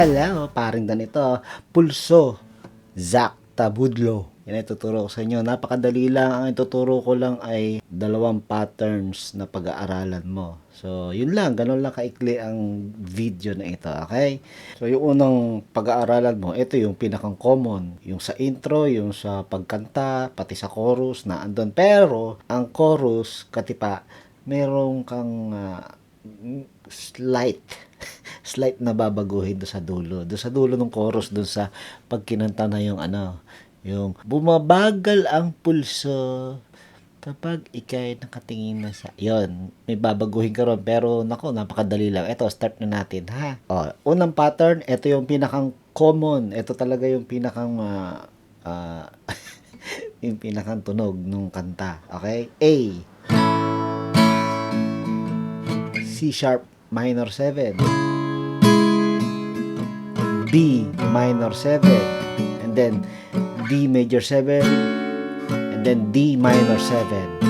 Hello, paring ganito. Pulso, Zach Tabudlo. Yan ay tuturo ko sa inyo. Napakadali lang. Ang ituturo ko lang ay dalawang patterns na pag-aaralan mo. So, yun lang. Ganun lang kaikli ang video na ito. Okay? So, yung unang pag-aaralan mo, ito yung pinakang common. Yung sa intro, yung sa pagkanta, pati sa chorus na andun. Pero, ang chorus, katipa, merong kang slight na babaguhin do sa dulo. Do sa dulo ng chorus, do sa pagkinanta na yung yung bumabagal ang pulso kapag ikay nakatingin na sa yon. May babaguhin ka ron, pero nako, napakadali lang. Ito, start na natin, ha. Unang pattern, ito yung pinakang common. Ito talaga yung pinakang yung pinakang tunog ng kanta. Okay? A, C sharp minor 7, B minor 7, and then D major 7, and then D minor 7.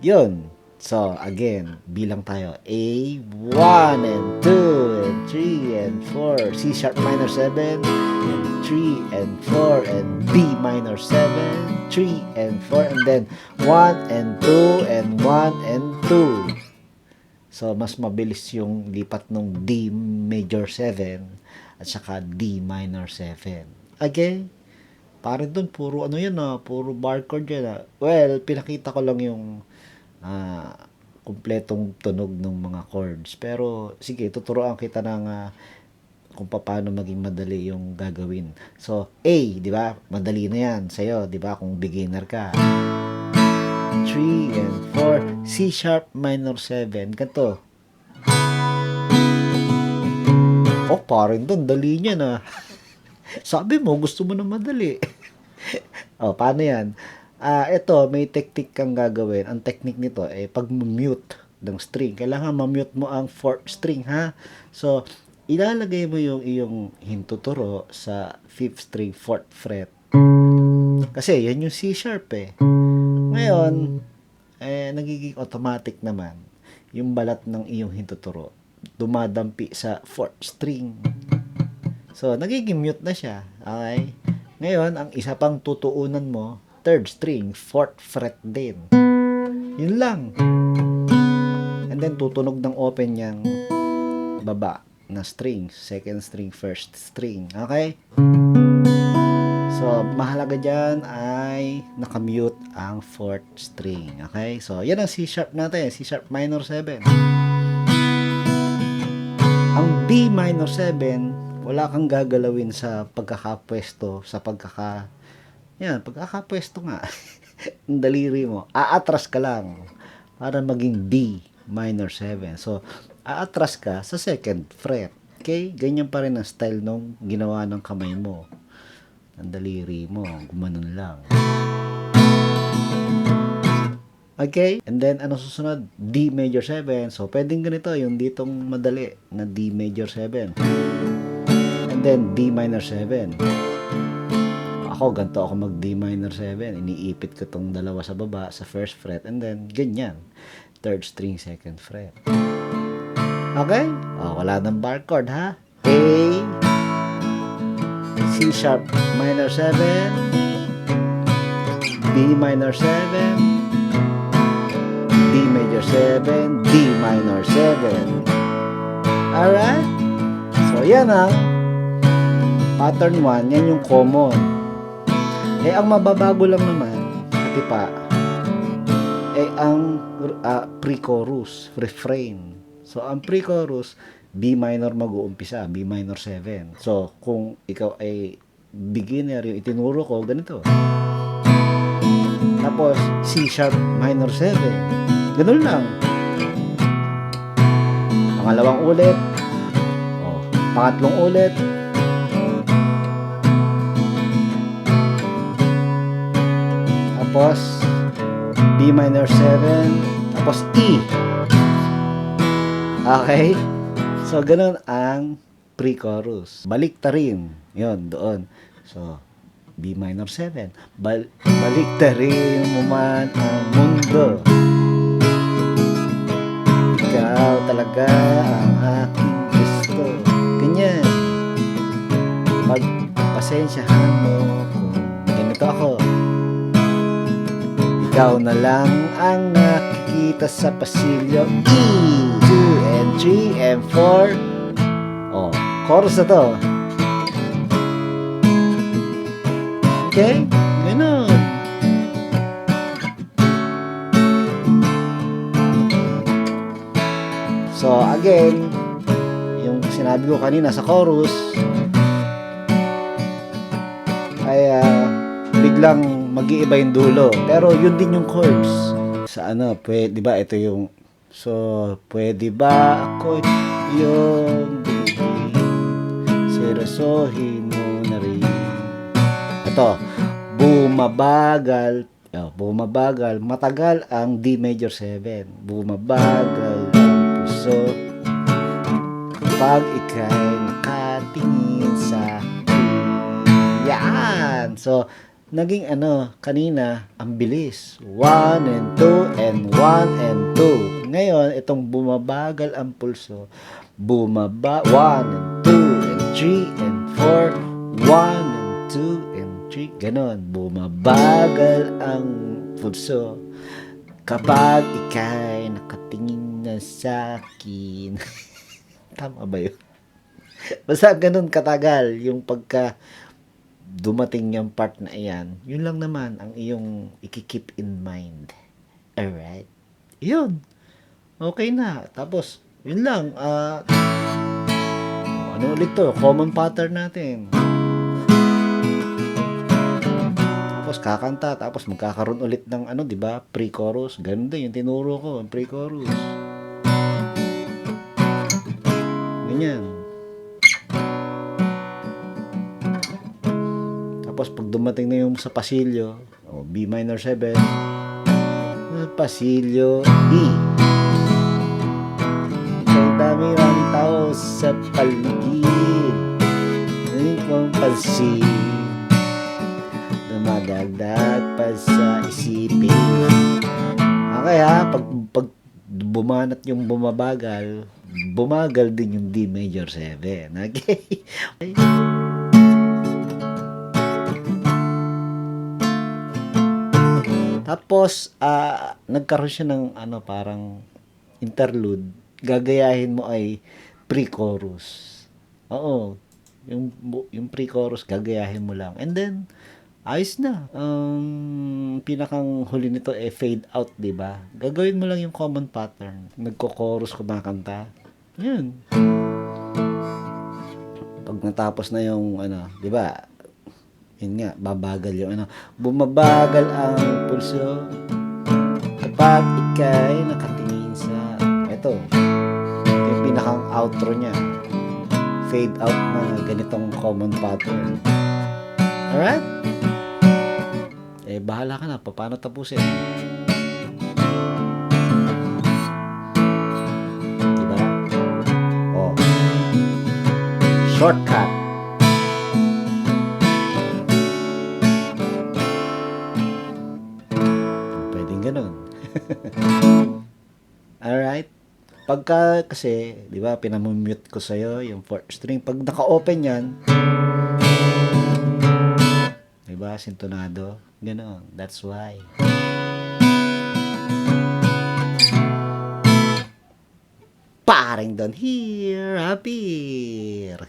Yun. So, again, bilang tayo. A, 1 and 2 and 3 and 4. C sharp minor 7, and 3 and 4, and B minor 7, 3 and 4, and then 1 and 2 and 1 and 2. So, mas mabilis yung lipat ng D major 7 at saka D minor 7. Okay? Parang dun, puro yan puro bar chord yan Well, pinakita ko lang yung kumpletong tunog ng mga chords. Pero, sige, tuturuan kita ng kung paano maging madali yung gagawin. So, A, di ba? Madali na yan sa'yo, di ba? Kung beginner ka. 3 and 4, C sharp minor 7. Ganito. Parang doon, dali niya na. Sabi mo, gusto mo na madali. Paano yan? Ito, may technique kang gagawin. Ang technique nito ay pag-mute ng string. Kailangan ma-mute mo ang 4th string, ha? So, ilalagay mo yung iyong hintuturo sa 5th string, 4th fret. Kasi, yan yung C sharp Ngayon, nagiging automatic naman yung balat ng iyong hintuturo. Dumadampi sa 4th string. So, nagiging mute na siya. Okay? Ngayon, ang isa pang tutuunan mo, 3rd string, 4th fret din. Yun lang. And then, tutunog ng open yung baba na string. 2nd string, 1st string. Okay? So, mahalaga dyan ay nakamute ang 4th string. Okay? So, yan ang C sharp natin. C sharp minor 7. Ang B minor 7, wala kang gagalawin sa pagkakapwesto, pagkakapwesto nga. Ang daliri mo. Aatras ka lang para maging B minor 7. So, aatras ka sa 2nd fret. Okay? Ganyan pa rin ang style nung ginawa ng kamay mo. Ang daliri mo, gumanon lang. Okay? And then, ano susunod? D major 7. So, pwedeng ganito, yung ditong madali na D major 7. And then, D minor 7. Ako, ganito ako mag D minor 7. Iniipit ko tong dalawa sa baba, sa 1st fret. And then, ganyan. 3rd string, 2nd fret. Okay? Wala nang bar chord, ha? A, C sharp minor 7, B minor 7, D major 7, D minor 7. Alright? So, yan pattern 1, yan yung common. Ang mababago lang naman, katipa, ang pre-chorus, refrain. So, ang pre-chorus, B minor mag-uumpisa, B minor 7. So, kung ikaw ay beginner, yung itinuro ko, ganito. Tapos, C sharp minor 7. Ganun lang. Pangalawang ulit. Pangatlong ulit. Tapos, B minor 7. Tapos, E. Okay? So, ganun ang pre-chorus. Baliktarin. Yun, doon. So, B minor 7. Baliktarin mo man ang mundo. Ikaw talaga ang aking gusto. pasensyahan mo kung ganito ako. Ikaw na lang ang nakikita sa pasilyo. E, 2 and 3 and 4. Oh, chorus na to. Okay? Ganun. So, again, yung sinabi ko kanina sa chorus, ay biglang mag-iiba yung dulo. Pero yun din yung chords. Sa ano, pwede ba ito yung, so, pwede ba ako yung seryosohin mo na rin. Ito, bumabagal, matagal ang D major 7. Bumabagal ang puso kapag ika'y nakatingin sa yan. So, naging kanina, ang bilis. 1 and 2 and 1 and 2. Ngayon, itong bumabagal ang pulso. 1 and 2 and 3 and 4. 1 and 2 and 3. Ganon. Bumabagal ang pulso kapag ika'y nakatingin na sa akin. Tama ba yun? Basta ganun katagal yung pagka dumating yung part na iyan, yun lang naman ang iyong ikikeep in mind. Alright? Yun. Okay na. Tapos, yun lang. Ano ulit to? Common pattern natin. Tapos kakanta. Tapos magkakaroon ulit ng di ba? Pre-chorus. Ganun din yung tinuro ko. Pre-chorus. Ganyan. Tapos pag dumating na yung sa pasilyo, B minor 7, pasilyo E. Ang dami-raming tao sa paligid, hindi kong pansin, dumadagdag pa sa isipin. Okay pag bumanat yung bumabagal, bumagal din yung D major 7. Okay? Tapos, nagkaroon siya ng parang interlude. Gagayahin mo ay pre-chorus. Oo. Yung pre-chorus, gagayahin mo lang. And then, ayos na. Pinakang huli nito fade out, diba? Gagawin mo lang yung common pattern. Nagko-chorus, kumakanta. Yun. Pag natapos na yung, diba? Yun nga, babagal yung bumabagal ang pulso kapag ika'y nakatingin sa ito yung pinakang outro niya, fade out na ganitong common pattern. Alright? Bahala ka na paano tapusin, diba? Shortcut. Ganun. Alright? Pagka kasi, di ba, pinamumute ko sa'yo yung fourth string. Pag naka-open yan, di ba, sintonado. Ganun. That's why. Paring doon here, appear.